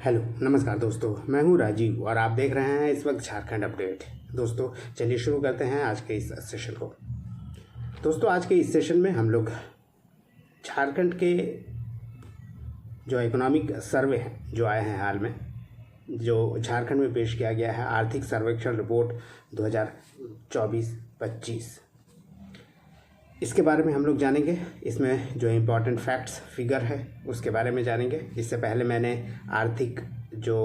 Hello नमस्कार दोस्तों, मैं हूं राजीव और आप देख रहे हैं इस वक्त झारखंड अपडेट। दोस्तों चलिए शुरू करते हैं आज के इस सेशन को। दोस्तों आज के इस सेशन में हम लोग झारखंड के जो इकोनॉमिक सर्वे हैं जो आए हैं हाल में, जो झारखंड में पेश किया गया है आर्थिक सर्वेक्षण रिपोर्ट 2024-25, इसके बारे में हम लोग जानेंगे। इसमें जो इम्पोर्टेंट फैक्ट्स फिगर है उसके बारे में जानेंगे। इससे पहले मैंने आर्थिक जो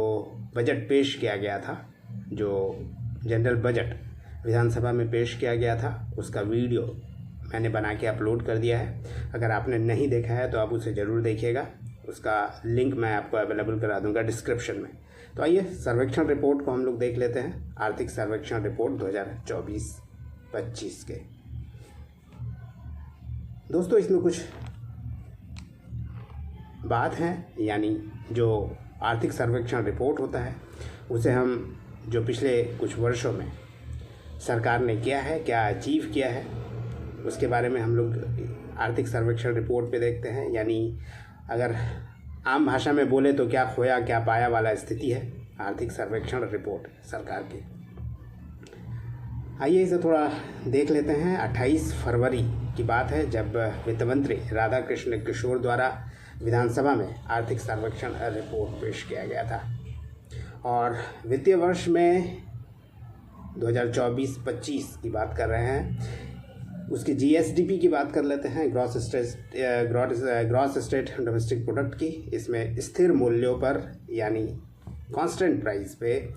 बजट पेश किया गया था, जो जनरल बजट विधानसभा में पेश किया गया था, उसका वीडियो मैंने बना के अपलोड कर दिया है। अगर आपने नहीं देखा है तो आप उसे ज़रूर देखिएगा, उसका लिंक मैं आपको अवेलेबल करा दूंगा डिस्क्रिप्शन में। तो आइए सर्वेक्षण रिपोर्ट को हम लोग देख लेते हैं, आर्थिक सर्वेक्षण रिपोर्ट 2024-25 के। दोस्तों इसमें कुछ बात है, यानी जो आर्थिक सर्वेक्षण रिपोर्ट होता है उसे हम जो पिछले कुछ वर्षों में सरकार ने किया है, क्या अचीव किया है, उसके बारे में हम लोग आर्थिक सर्वेक्षण रिपोर्ट पे देखते हैं। यानी अगर आम भाषा में बोले तो क्या खोया क्या पाया वाला स्थिति है आर्थिक सर्वेक्षण रिपोर्ट सरकार की। आइए इसे थोड़ा देख लेते हैं। 28 फरवरी की बात है जब वित्त मंत्री राधाकृष्ण किशोर द्वारा विधानसभा में आर्थिक सर्वेक्षण रिपोर्ट पेश किया गया था। और वित्तीय वर्ष में 2024-25 की बात कर रहे हैं, उसकी जीएसडीपी की बात कर लेते हैं, ग्रॉस स्टेट डोमेस्टिक प्रोडक्ट की। इसमें स्थिर मूल्यों पर यानी कांस्टेंट प्राइस पे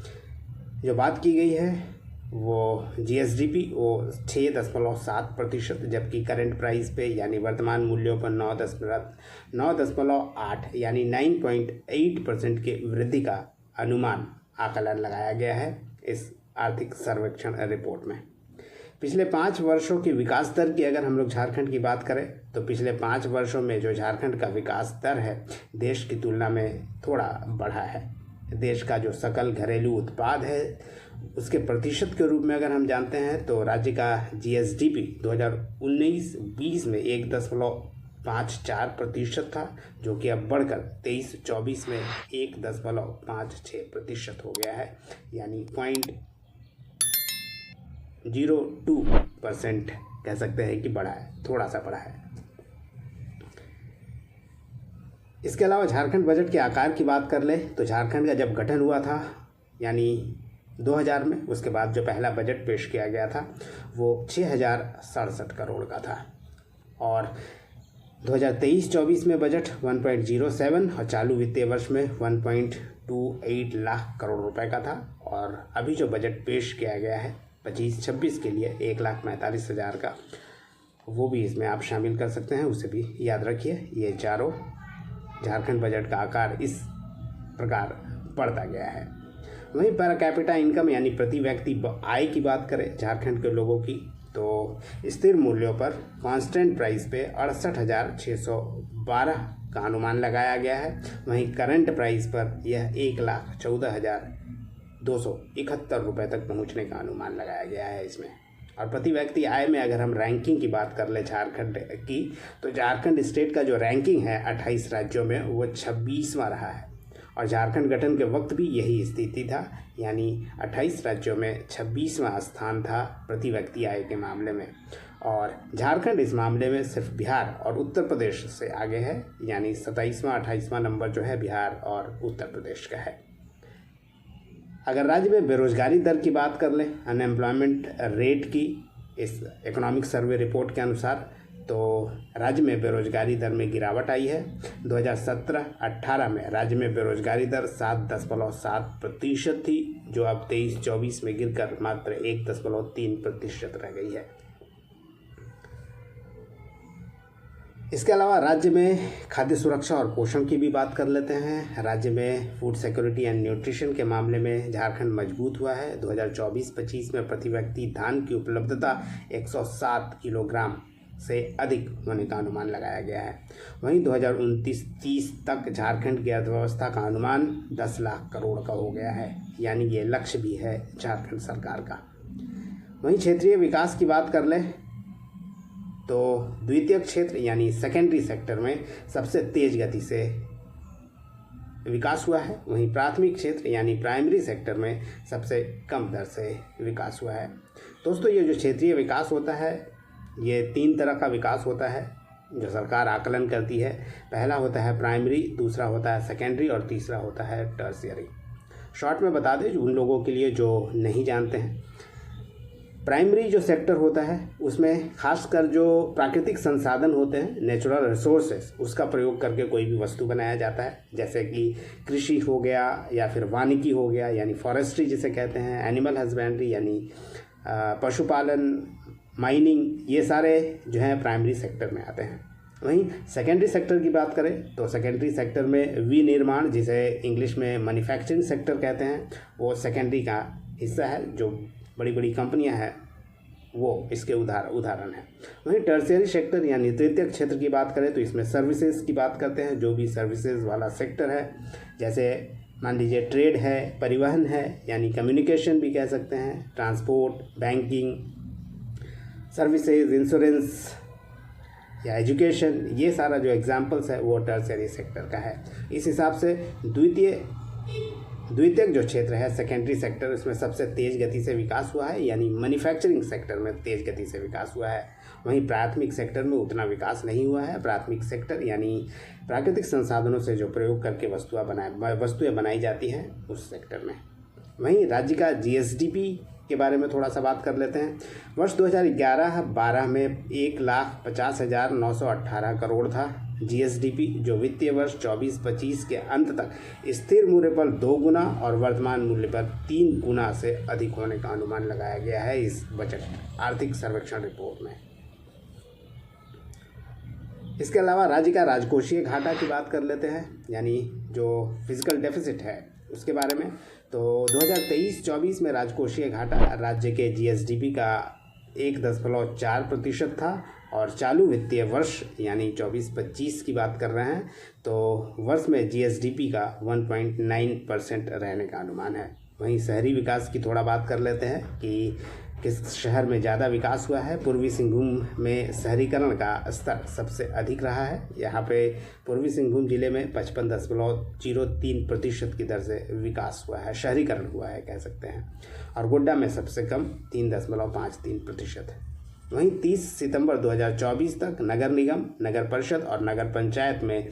जो बात की गई है वो जीएसडीपी वो 6.7%, जबकि करंट प्राइस पे यानी वर्तमान मूल्यों पर 9.8 यानी 9.8% के वृद्धि का अनुमान आकलन लगाया गया है इस आर्थिक सर्वेक्षण रिपोर्ट में। पिछले 5 वर्षों की विकास दर की अगर हम लोग झारखंड की बात करें तो पिछले 5 वर्षों में जो झारखंड का विकास दर है देश की तुलना में थोड़ा बढ़ा है। देश का जो सकल घरेलू उत्पाद है उसके प्रतिशत के रूप में अगर हम जानते हैं तो राज्य का जीएसडीपी 2019-20 में 1.54% था, जो कि अब बढ़कर 23-24 में 1.56% हो गया है, यानी 0.02% कह सकते हैं कि बढ़ा है, थोड़ा सा बढ़ा है। इसके अलावा झारखंड बजट के आकार की बात कर ले तो झारखंड का जब गठन हुआ था यानी 2000 में, उसके बाद जो पहला बजट पेश किया गया था वो 6067 करोड़ का था। और 2023-24 में बजट 1.07 और चालू वित्तीय वर्ष में 1.28 लाख करोड़ रुपए का था। और अभी जो बजट पेश किया गया है 25-26 के लिए 1,45,000 का, वो भी इसमें आप शामिल कर सकते हैं, उसे भी याद रखिए। ये चारों झारखंड बजट का आकार इस प्रकार बढ़ता गया है। वहीं पर कैपिटा इनकम यानी प्रति व्यक्ति आय की बात करें झारखंड के लोगों की तो स्थिर मूल्यों पर कांस्टेंट प्राइस पे 68,612 का अनुमान लगाया गया है। वहीं करंट प्राइस पर यह 1,14,271 रुपये तक पहुंचने का अनुमान लगाया गया है इसमें। और प्रति व्यक्ति आय में अगर हम रैंकिंग की बात कर ले झारखंड की तो झारखंड स्टेट का जो रैंकिंग है 28 राज्यों में वो 26वां रहा है। और झारखंड गठन के वक्त भी यही स्थिति था, यानी 28 राज्यों में 26वां स्थान था प्रति व्यक्ति आय के मामले में। और झारखंड इस मामले में सिर्फ बिहार और उत्तर प्रदेश से आगे है, यानी 27वां 28वां नंबर जो है बिहार और उत्तर प्रदेश का है। अगर राज्य में बेरोजगारी दर की बात कर लें, अनएम्प्लॉयमेंट रेट की, इस इकोनॉमिक सर्वे रिपोर्ट के अनुसार तो राज्य में बेरोजगारी दर में गिरावट आई है। 2017-18 में राज्य में बेरोजगारी दर 7.7% थी, जो अब 23-24 में गिरकर मात्र 1.3% रह गई है। इसके अलावा राज्य में खाद्य सुरक्षा और पोषण की भी बात कर लेते हैं। राज्य में फूड सिक्योरिटी एंड न्यूट्रिशन के मामले में झारखंड मजबूत हुआ है। 2024-25 में प्रति व्यक्ति धान की उपलब्धता 107 किलोग्राम से अधिक होने का अनुमान लगाया गया है। वहीं 2029-30 तक झारखंड की अर्थव्यवस्था का अनुमान 10 लाख करोड़ का हो गया है, यानी ये लक्ष्य भी है झारखंड सरकार का। वहीं क्षेत्रीय विकास की बात कर ले तो द्वितीय क्षेत्र यानी सेकेंडरी सेक्टर में सबसे तेज गति से विकास हुआ है, वहीं प्राथमिक क्षेत्र यानी प्राइमरी सेक्टर में सबसे कम दर से विकास हुआ है। दोस्तों, ये जो क्षेत्रीय विकास होता है ये 3 तरह का विकास होता है जो सरकार आकलन करती है। पहला होता है प्राइमरी, दूसरा होता है सेकेंडरी और तीसरा होता है टर्शियरी। शॉर्ट में बता दें उन लोगों के लिए जो नहीं जानते हैं, प्राइमरी जो सेक्टर होता है उसमें खासकर जो प्राकृतिक संसाधन होते हैं, नेचुरल रिसोर्सेस, उसका प्रयोग करके कोई भी वस्तु बनाया जाता है, जैसे कि कृषि हो गया या फिर वानिकी हो गया यानी फॉरेस्ट्री जिसे कहते हैं, एनिमल हस्बेंड्री यानी पशुपालन, माइनिंग, ये सारे जो हैं प्राइमरी सेक्टर में आते हैं। वहीं सेकेंडरी सेक्टर की बात करें तो सेकेंडरी सेक्टर में विनिर्माण, जिसे इंग्लिश में मैन्युफैक्चरिंग सेक्टर कहते हैं, वो सेकेंडरी का हिस्सा है। जो बड़ी बड़ी कंपनियां हैं वो इसके उदाहरण हैं। वहीं टर्शियरी सेक्टर यानी तृतीयक क्षेत्र की बात करें तो इसमें सर्विसेज की बात करते हैं, जो भी सर्विसेज वाला सेक्टर है, जैसे मान लीजिए ट्रेड है, परिवहन है यानी कम्युनिकेशन भी कह सकते हैं, ट्रांसपोर्ट, बैंकिंग सर्विसेज, इंश्योरेंस या एजुकेशन, ये सारा जो एग्जाम्पल्स है वो टर्शियरी सेक्टर का है। इस हिसाब से द्वितीयक जो क्षेत्र है सेकेंडरी सेक्टर, इसमें सबसे तेज़ गति से विकास हुआ है यानी मैन्युफैक्चरिंग सेक्टर में तेज़ गति से विकास हुआ है। वहीं प्राथमिक सेक्टर में उतना विकास नहीं हुआ है। प्राथमिक सेक्टर यानी प्राकृतिक संसाधनों से जो प्रयोग करके वस्तुएं बनाई जाती हैं उस सेक्टर में। वहीं राज्य का जीएसडीपी के बारे में थोड़ा सा बात कर लेते हैं। वर्ष 2011-12 में 1,50,918 करोड़ था जीएसडीपी, जो वित्तीय वर्ष 24-25 के अंत तक स्थिर मूल्य पर 2 गुना और वर्तमान मूल्य पर 3 गुना से अधिक होने का अनुमान लगाया गया है इस बजट आर्थिक सर्वेक्षण रिपोर्ट में। इसके अलावा राज्य का राजकोषीय घाटा की बात कर लेते हैं, यानी जो फिजिकल डेफिसिट है उसके बारे में। तो 2023-24 में राजकोषीय घाटा राज्य के जीएसडीपी का 1.4% था और चालू वित्तीय वर्ष यानी 24-25 की बात कर रहे हैं तो वर्ष में जीएसडीपी का 1.9% रहने का अनुमान है। वहीं शहरी विकास की थोड़ा बात कर लेते हैं कि किस शहर में ज़्यादा विकास हुआ है। पूर्वी सिंहभूम में शहरीकरण का स्तर सबसे अधिक रहा है। यहाँ पे पूर्वी सिंहभूम जिले में 55.03% की दर से विकास हुआ है, शहरीकरण हुआ है कह सकते हैं, और गोड्डा में सबसे कम 3.53% है। वहीं 30 सितंबर 2024 तक नगर निगम, नगर परिषद और नगर पंचायत में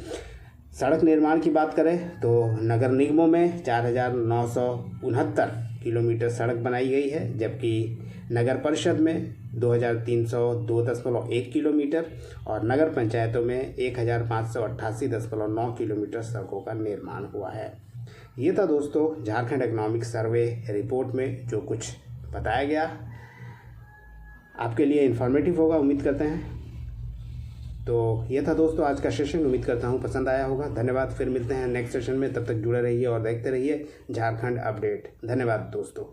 सड़क निर्माण की बात करें तो नगर निगमों में 4,969 किलोमीटर सड़क बनाई गई है, जबकि नगर परिषद में 2,302.1 किलोमीटर और नगर पंचायतों में 1,588.9 किलोमीटर सड़कों का निर्माण हुआ है। ये था दोस्तों झारखंड इकोनॉमिक सर्वे रिपोर्ट में जो कुछ बताया गया, आपके लिए इन्फॉर्मेटिव होगा उम्मीद करते हैं। तो ये था दोस्तों आज का सेशन, उम्मीद करता हूँ पसंद आया होगा। धन्यवाद, फिर मिलते हैं नेक्स्ट सेशन में, तब तक जुड़े रहिए और देखते रहिए झारखंड अपडेट। धन्यवाद दोस्तों।